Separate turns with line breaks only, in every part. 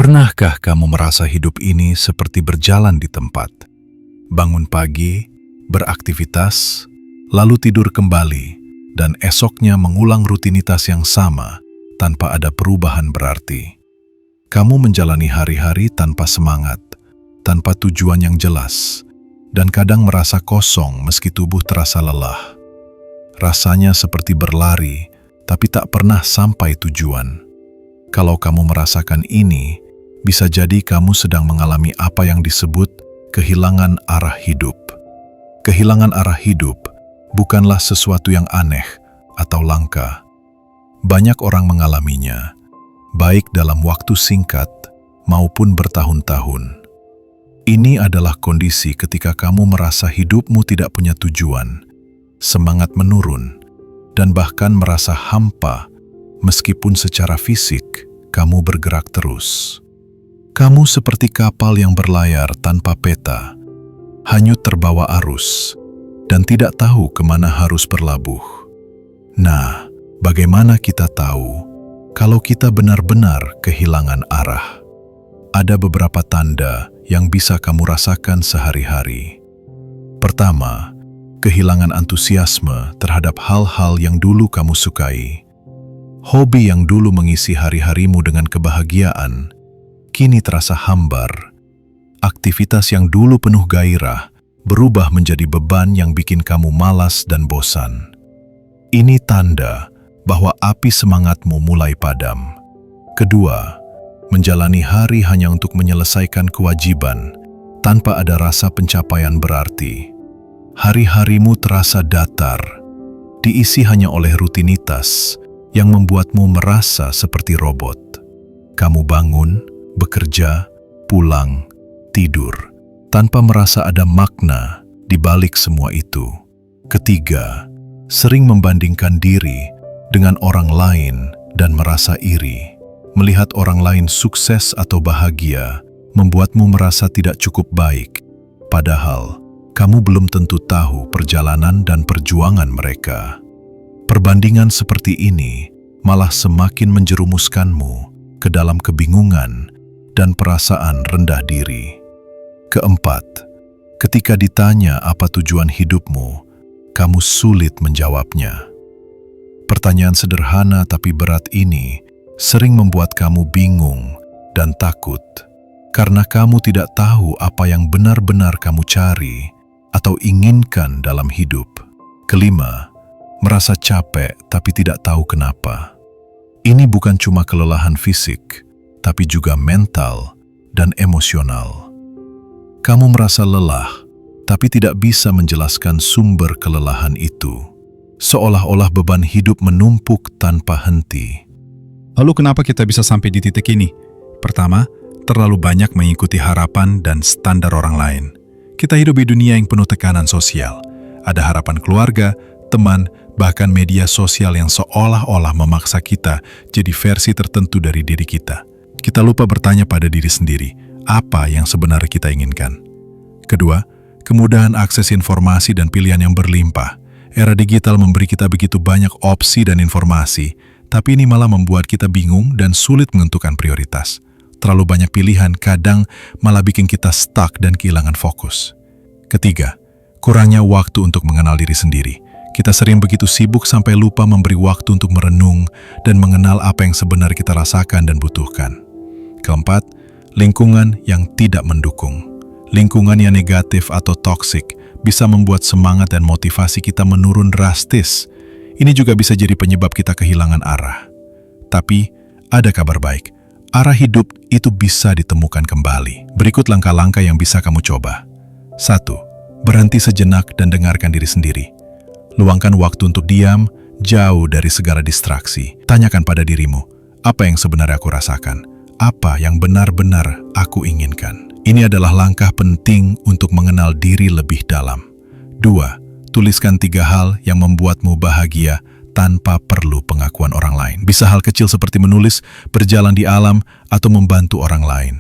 Pernahkah kamu merasa hidup ini seperti berjalan di tempat? Bangun pagi, beraktivitas, lalu tidur kembali, dan esoknya mengulang rutinitas yang sama tanpa ada perubahan berarti. Kamu menjalani hari-hari tanpa semangat, tanpa tujuan yang jelas, dan kadang merasa kosong meski tubuh terasa lelah. Rasanya seperti berlari, tapi tak pernah sampai tujuan. Kalau kamu merasakan ini, bisa jadi kamu sedang mengalami apa yang disebut kehilangan arah hidup. Kehilangan arah hidup bukanlah sesuatu yang aneh atau langka. Banyak orang mengalaminya, baik dalam waktu singkat maupun bertahun-tahun. Ini adalah kondisi ketika kamu merasa hidupmu tidak punya tujuan, semangat menurun, dan bahkan merasa hampa meskipun secara fisik kamu bergerak terus. Kamu seperti kapal yang berlayar tanpa peta, hanyut terbawa arus, dan tidak tahu kemana harus berlabuh. Nah, bagaimana kita tahu kalau kita benar-benar kehilangan arah? Ada beberapa tanda yang bisa kamu rasakan sehari-hari. Pertama, kehilangan antusiasme terhadap hal-hal yang dulu kamu sukai. Hobi yang dulu mengisi hari-harimu dengan kebahagiaan, kini terasa hambar. Aktivitas yang dulu penuh gairah berubah menjadi beban yang bikin kamu malas dan bosan. Ini tanda bahwa api semangatmu mulai padam. Kedua, menjalani hari hanya untuk menyelesaikan kewajiban tanpa ada rasa pencapaian berarti. Hari-harimu terasa datar, diisi hanya oleh rutinitas yang membuatmu merasa seperti robot. Kamu bangun, bekerja, pulang, tidur, tanpa merasa ada makna di balik semua itu. Ketiga, sering membandingkan diri dengan orang lain dan merasa iri. Melihat orang lain sukses atau bahagia membuatmu merasa tidak cukup baik, padahal kamu belum tentu tahu perjalanan dan perjuangan mereka. Perbandingan seperti ini malah semakin menjerumuskanmu ke dalam kebingungan dan perasaan rendah diri. Keempat, ketika ditanya apa tujuan hidupmu, kamu sulit menjawabnya. Pertanyaan sederhana tapi berat ini sering membuat kamu bingung dan takut, karena kamu tidak tahu apa yang benar-benar kamu cari atau inginkan dalam hidup. Kelima, merasa capek tapi tidak tahu kenapa. Ini bukan cuma kelelahan fisik, tapi juga mental dan emosional. Kamu merasa lelah, tapi tidak bisa menjelaskan sumber kelelahan itu. Seolah-olah beban hidup menumpuk tanpa henti.
Lalu kenapa kita bisa sampai di titik ini? Pertama, terlalu banyak mengikuti harapan dan standar orang lain. Kita hidup di dunia yang penuh tekanan sosial. Ada harapan keluarga, teman, bahkan media sosial yang seolah-olah memaksa kita jadi versi tertentu dari diri kita. Kita lupa bertanya pada diri sendiri, apa yang sebenarnya kita inginkan. Kedua, kemudahan akses informasi dan pilihan yang berlimpah. Era digital memberi kita begitu banyak opsi dan informasi, tapi ini malah membuat kita bingung dan sulit menentukan prioritas. Terlalu banyak pilihan kadang malah bikin kita stuck dan kehilangan fokus. Ketiga, kurangnya waktu untuk mengenal diri sendiri. Kita sering begitu sibuk sampai lupa memberi waktu untuk merenung dan mengenal apa yang sebenarnya kita rasakan dan butuhkan. Keempat, lingkungan yang tidak mendukung. Lingkungan yang negatif atau toksik bisa membuat semangat dan motivasi kita menurun drastis. Ini juga bisa jadi penyebab kita kehilangan arah. Tapi, ada kabar baik. Arah hidup itu bisa ditemukan kembali. Berikut langkah-langkah yang bisa kamu coba. 1. Berhenti sejenak dan dengarkan diri sendiri. Luangkan waktu untuk diam, jauh dari segala distraksi. Tanyakan pada dirimu, apa yang sebenarnya aku rasakan? Apa yang benar-benar aku inginkan? Ini adalah langkah penting untuk mengenal diri lebih dalam. 2. Tuliskan 3 hal yang membuatmu bahagia tanpa perlu pengakuan orang lain. Bisa hal kecil seperti menulis, berjalan di alam, atau membantu orang lain.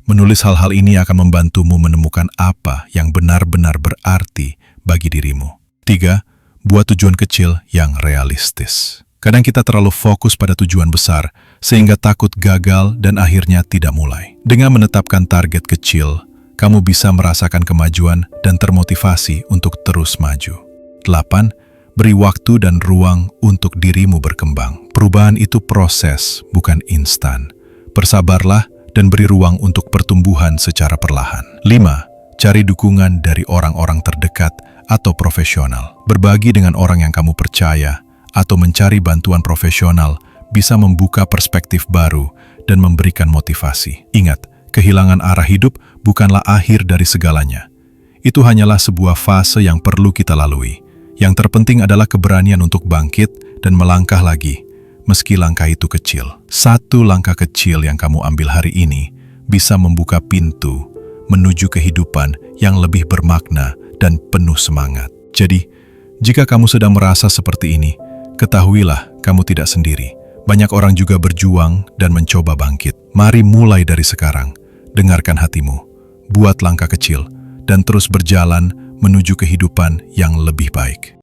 Menulis hal-hal ini akan membantumu menemukan apa yang benar-benar berarti bagi dirimu. 3. Buat tujuan kecil yang realistis. Kadang kita terlalu fokus pada tujuan besar,
sehingga takut gagal dan akhirnya tidak mulai. Dengan menetapkan target kecil, kamu bisa merasakan kemajuan dan termotivasi untuk terus maju. 8. Beri waktu dan ruang untuk dirimu berkembang. Perubahan itu proses, bukan instan. Bersabarlah dan beri ruang untuk pertumbuhan secara perlahan. 5. Cari dukungan dari orang-orang terdekat atau profesional. Berbagi dengan orang yang kamu percaya atau mencari bantuan profesional bisa membuka perspektif baru dan memberikan motivasi. Ingat, kehilangan arah hidup bukanlah akhir dari segalanya. Itu hanyalah sebuah fase yang perlu kita lalui. Yang terpenting adalah keberanian untuk bangkit dan melangkah lagi, meski langkah itu kecil. Satu langkah kecil yang kamu ambil hari ini bisa membuka pintu menuju kehidupan yang lebih bermakna dan penuh semangat. Jadi, jika kamu sedang merasa seperti ini, ketahuilah kamu tidak sendiri. Banyak orang juga berjuang dan mencoba bangkit. Mari mulai dari sekarang. Dengarkan hatimu, buat langkah kecil, dan terus berjalan menuju kehidupan yang lebih baik.